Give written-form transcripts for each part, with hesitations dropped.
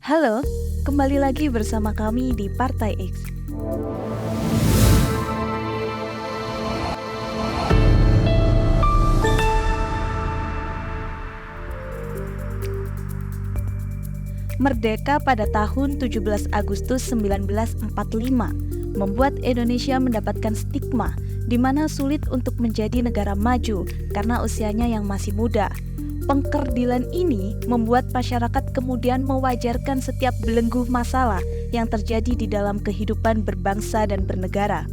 Halo, kembali lagi bersama kami di Partai X. Merdeka pada tahun 17 Agustus 1945 membuat Indonesia mendapatkan stigma di mana sulit untuk menjadi negara maju karena usianya yang masih muda. Pengkerdilan ini membuat masyarakat kemudian mewajarkan setiap belenggu masalah yang terjadi di dalam kehidupan berbangsa dan bernegara.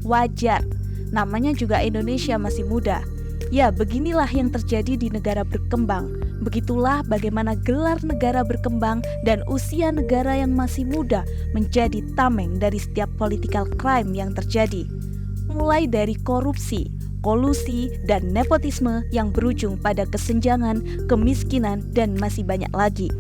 Wajar, namanya juga Indonesia masih muda. Ya, beginilah yang terjadi di negara berkembang. Begitulah bagaimana gelar negara berkembang dan usia negara yang masih muda menjadi tameng dari setiap political crime yang terjadi. Mulai dari korupsi, kolusi, dan nepotisme yang berujung pada kesenjangan, kemiskinan, dan masih banyak lagi.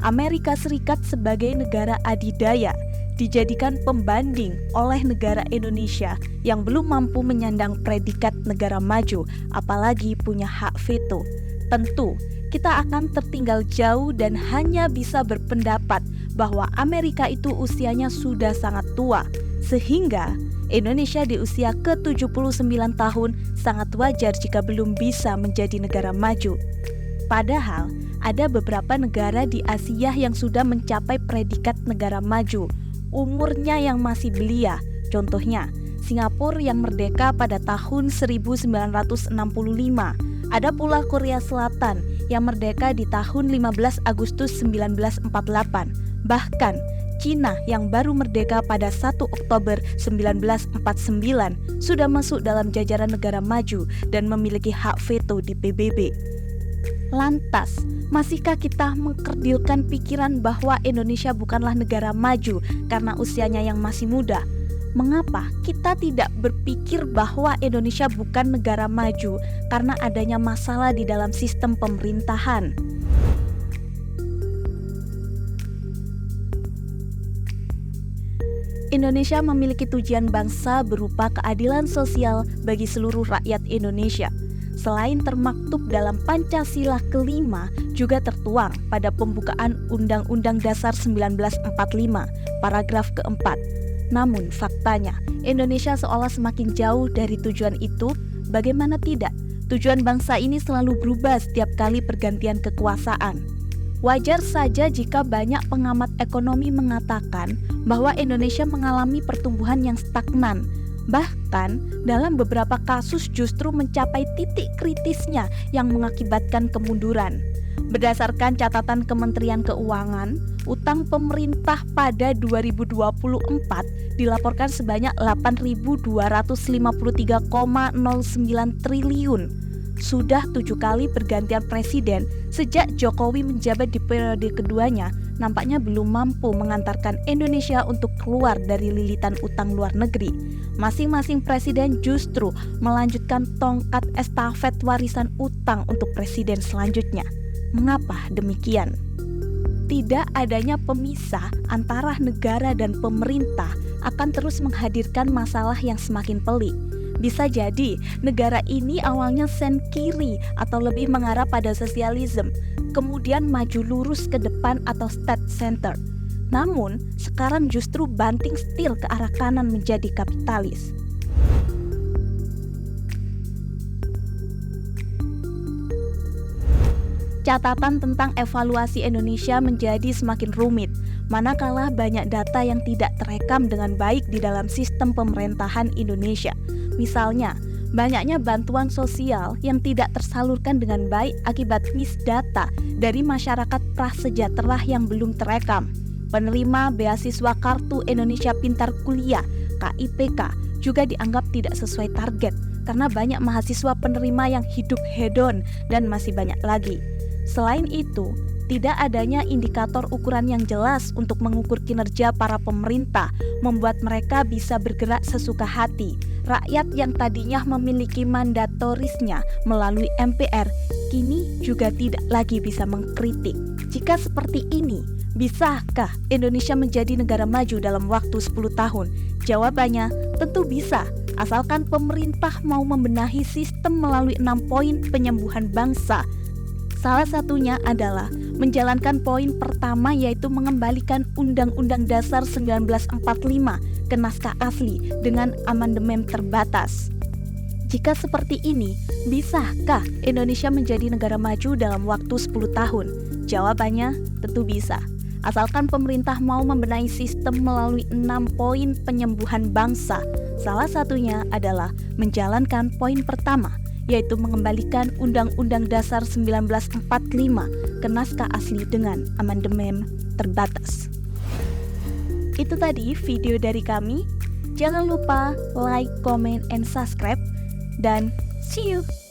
Amerika Serikat sebagai negara adidaya dijadikan pembanding oleh negara Indonesia yang belum mampu menyandang predikat negara maju, apalagi punya hak veto. Tentu, kita akan tertinggal jauh dan hanya bisa berpendapat bahwa Amerika itu usianya sudah sangat tua, sehingga Indonesia di usia ke-79 tahun sangat wajar jika belum bisa menjadi negara maju. Padahal, ada beberapa negara di Asia yang sudah mencapai predikat negara maju, umurnya yang masih belia. Contohnya, Singapura yang merdeka pada tahun 1965. Ada pula Korea Selatan yang merdeka di tahun 15 Agustus 1948. Bahkan, Cina yang baru merdeka pada 1 Oktober 1949 sudah masuk dalam jajaran negara maju dan memiliki hak veto di PBB. Lantas, masihkah kita mengkerdilkan pikiran bahwa Indonesia bukanlah negara maju karena usianya yang masih muda? Mengapa kita tidak berpikir bahwa Indonesia bukan negara maju karena adanya masalah di dalam sistem pemerintahan? Indonesia memiliki tujuan bangsa berupa keadilan sosial bagi seluruh rakyat Indonesia. Selain termaktub dalam Pancasila kelima, juga tertuang pada pembukaan Undang-Undang Dasar 1945, paragraf keempat. Namun faktanya, Indonesia seolah semakin jauh dari tujuan itu. Bagaimana tidak? Tujuan bangsa ini selalu berubah setiap kali pergantian kekuasaan. Wajar saja jika banyak pengamat ekonomi mengatakan bahwa Indonesia mengalami pertumbuhan yang stagnan. Bahkan dalam beberapa kasus justru mencapai titik kritisnya yang mengakibatkan kemunduran. Berdasarkan catatan Kementerian Keuangan, utang pemerintah pada 2024 dilaporkan sebanyak 8.253,09 triliun. Sudah 7 kali pergantian presiden sejak Jokowi menjabat di periode keduanya, nampaknya belum mampu mengantarkan Indonesia untuk keluar dari lilitan utang luar negeri. Masing-masing presiden justru melanjutkan tongkat estafet warisan utang untuk presiden selanjutnya. Mengapa demikian? Tidak adanya pemisah antara negara dan pemerintah akan terus menghadirkan masalah yang semakin pelik. Bisa jadi negara ini awalnya sen kiri atau lebih mengarah pada sosialisme, kemudian maju lurus ke depan atau state center. Namun, sekarang justru banting setir ke arah kanan menjadi kapitalis. Catatan tentang evaluasi Indonesia menjadi semakin rumit, manakala banyak data yang tidak terekam dengan baik di dalam sistem pemerintahan Indonesia. Misalnya, banyaknya bantuan sosial yang tidak tersalurkan dengan baik akibat misdata dari masyarakat prasejahtera yang belum terekam. Penerima beasiswa Kartu Indonesia Pintar Kuliah (KIPK) juga dianggap tidak sesuai target karena banyak mahasiswa penerima yang hidup hedon dan masih banyak lagi. Selain itu, tidak adanya indikator ukuran yang jelas untuk mengukur kinerja para pemerintah membuat mereka bisa bergerak sesuka hati. Rakyat yang tadinya memiliki mandatorisnya melalui MPR kini juga tidak lagi bisa mengkritik. Jika seperti ini, bisakah Indonesia menjadi negara maju dalam waktu 10 tahun? Jawabannya tentu bisa, asalkan pemerintah mau membenahi sistem melalui 6 poin penyembuhan bangsa. Salah satunya adalah menjalankan poin pertama, yaitu mengembalikan Undang-Undang Dasar 1945 ke naskah asli dengan amandemen terbatas. Jika seperti ini, bisakah Indonesia menjadi negara maju dalam waktu 10 tahun? Jawabannya tentu bisa. Asalkan pemerintah mau membenahi sistem melalui 6 poin penyembuhan bangsa. Salah satunya adalah menjalankan poin pertama, yaitu mengembalikan Undang-Undang Dasar 1945 ke naskah asli dengan amandemen terbatas. Itu tadi video dari kami. Jangan lupa like, comment, and subscribe. Dan see you!